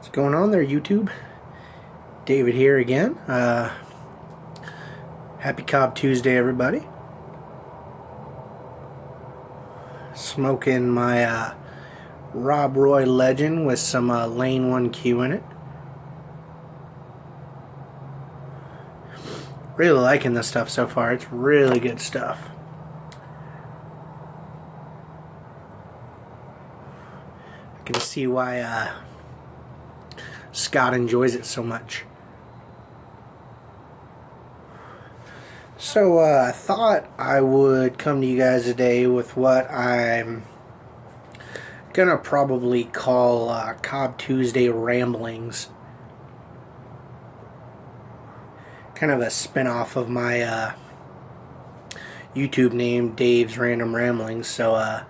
What's going on there, YouTube? David here again. Happy Cobb Tuesday, everybody. Smoking my Rob Roy Legend with some Lane 1Q in it. Really liking this stuff so far. It's really good stuff. I can see why Scott enjoys it so much. So I thought I would come to you guys today with what I'm gonna probably call Cobb Tuesday ramblings. Kind of a spin-off of my YouTube name, Dave's Random Ramblings. So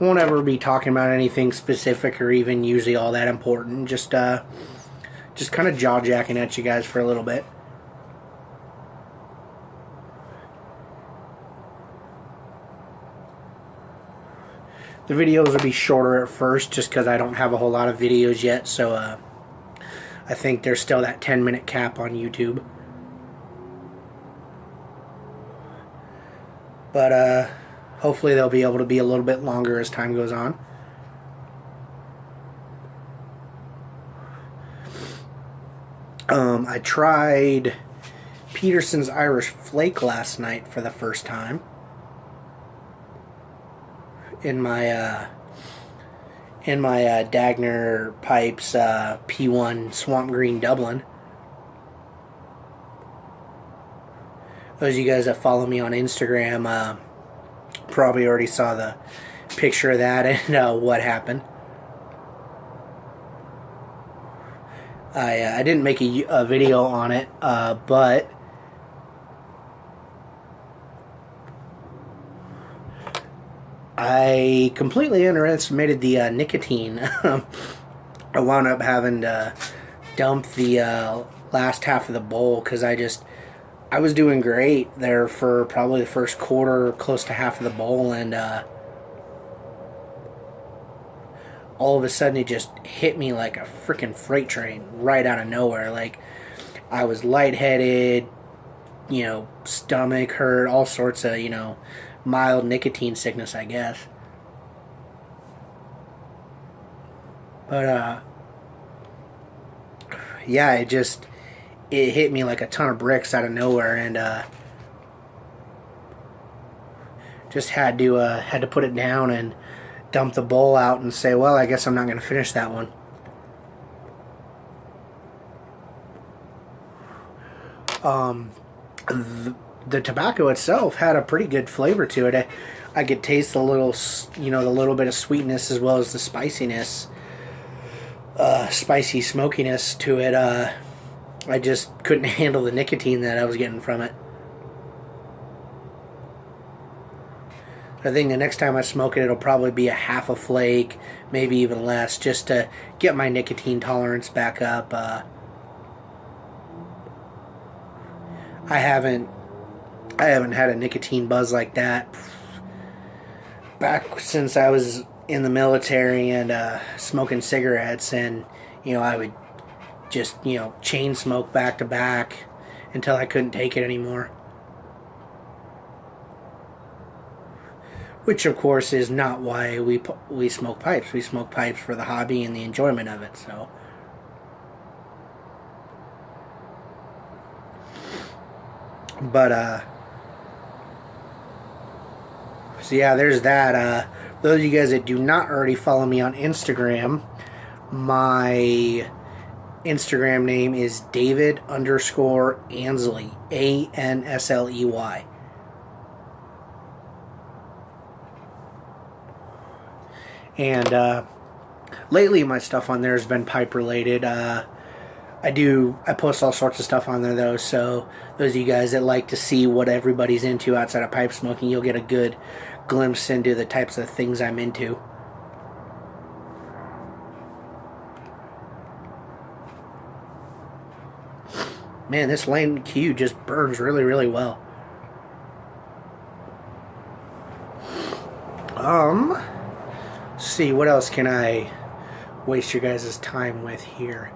won't ever be talking about anything specific or even usually all that important. Just kind of jaw-jacking at you guys for a little bit. The videos will be shorter at first just because I don't have a whole lot of videos yet, so I think there's still that 10-minute cap on YouTube. But hopefully they'll be able to be a little bit longer as time goes on. I tried Peterson's Irish Flake last night for the first time in my Dagner Pipes P1 Swamp Green Dublin. Those of you guys that follow me on Instagram probably already saw the picture of that and what happened. I didn't make a video on it, but I completely underestimated the nicotine. I wound up having to dump the last half of the bowl because I was doing great there for probably the first quarter, close to half of the bowl, and all of a sudden it just hit me like a freaking freight train right out of nowhere. Like, I was lightheaded, stomach hurt, all sorts of, mild nicotine sickness, I guess. But, yeah, it hit me like a ton of bricks out of nowhere, and just had to put it down and dump the bowl out and say, well, I guess I'm not going to finish that one. The tobacco itself had a pretty good flavor to it. I could taste the little bit of sweetness as well as the spiciness, spicy smokiness to it. I just couldn't handle the nicotine that I was getting from it. I think the next time I smoke it, it'll probably be a half a flake, maybe even less, just to get my nicotine tolerance back up. I haven't had a nicotine buzz like that back since I was in the military and smoking cigarettes, and I would just chain smoke back to back until I couldn't take it anymore. Which, of course, is not why we smoke pipes. We smoke pipes for the hobby and the enjoyment of it. So yeah, there's that. Those of you guys that do not already follow me on Instagram, my Instagram name is David_Ansley, Ansley. And lately my stuff on there has been pipe related. I post all sorts of stuff on there though, so those of you guys that like to see what everybody's into outside of pipe smoking, you'll get a good glimpse into the types of things I'm into. Man, this Lane Q just burns really, really well. see, what else can I waste your guys' time with here?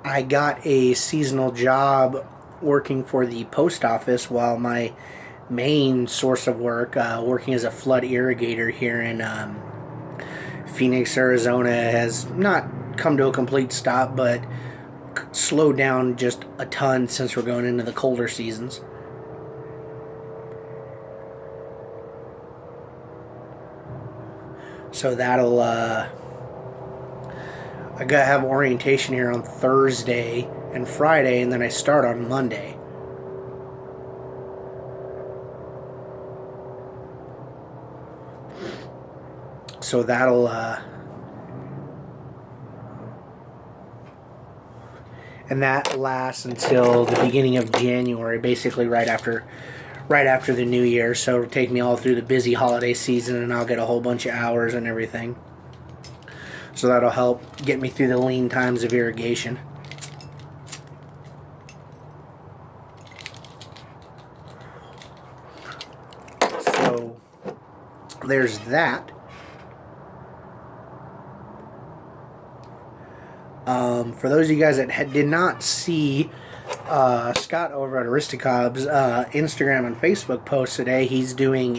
I got a seasonal job working for the post office while my main source of work, working as a flood irrigator here in Phoenix, Arizona, has not come to a complete stop, but slowed down just a ton since we're going into the colder seasons. So that'll, I gotta have orientation here on Thursday and Friday, and then I start on Monday. So that'll, and that lasts until the beginning of January, basically right after the new year. So it'll take me all through the busy holiday season, and I'll get a whole bunch of hours and everything. So that'll help get me through the lean times of irrigation. So there's that. For those of you guys that did not see Scott over at Rusticob's Instagram and Facebook post today, he's doing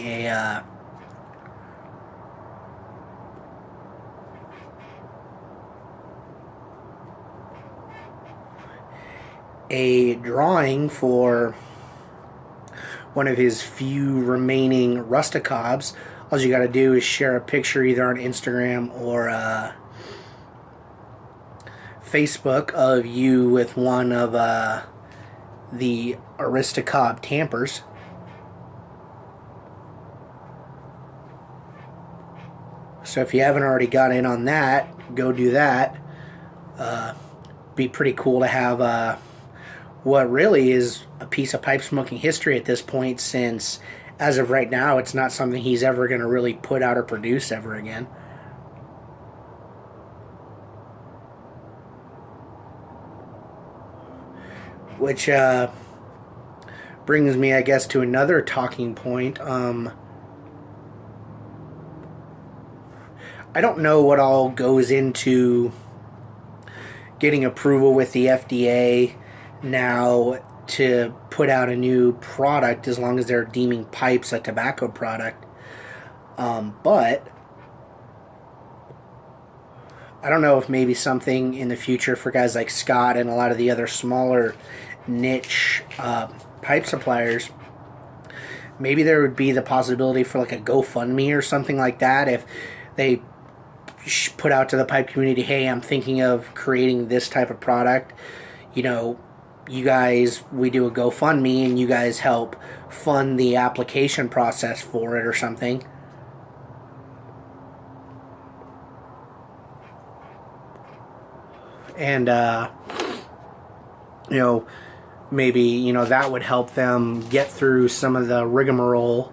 a drawing for one of his few remaining Rusticobs. All you got to do is share a picture either on Instagram or Facebook of you with one of the Rusticob tampers. So if you haven't already got in on that, go do that. Be pretty cool to have what really is a piece of pipe smoking history at this point, since as of right now it's not something he's ever going to really put out or produce ever again. Which brings me, I guess, to another talking point. I don't know what all goes into getting approval with the FDA now to put out a new product, as long as they're deeming pipes a tobacco product. But I don't know if maybe something in the future for guys like Scott and a lot of the other smaller niche pipe suppliers, maybe there would be the possibility for like a GoFundMe or something like that, if they put out to the pipe community, hey, I'm thinking of creating this type of product, you know, you guys, we do a GoFundMe and you guys help fund the application process for it or something. And you know, maybe, you know, that would help them get through some of the rigmarole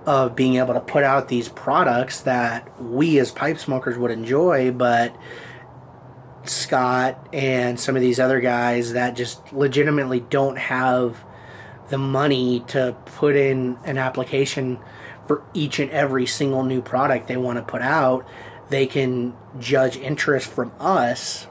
of being able to put out these products that we as pipe smokers would enjoy, but Scott and some of these other guys that just legitimately don't have the money to put in an application for each and every single new product they want to put out, they can judge interest from us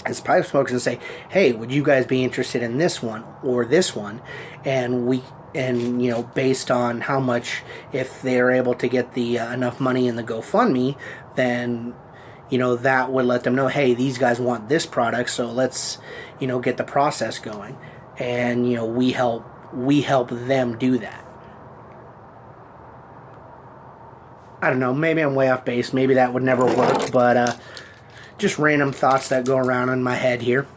as pipe smokers and say, hey, would you guys be interested in this one or this one? And you know, based on how much, if they're able to get the enough money in the GoFundMe, then, you know, that would let them know, hey, these guys want this product, so let's, you know, get the process going. And, you know, we help them do that. I don't know, maybe I'm way off base, maybe that would never work, but just random thoughts that go around in my head here.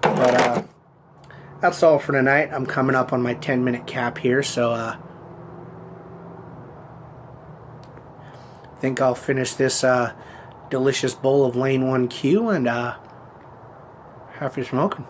But that's all for tonight. I'm coming up on my 10-minute cap here, so I think I'll finish this delicious bowl of Lane 1Q and happy smoking.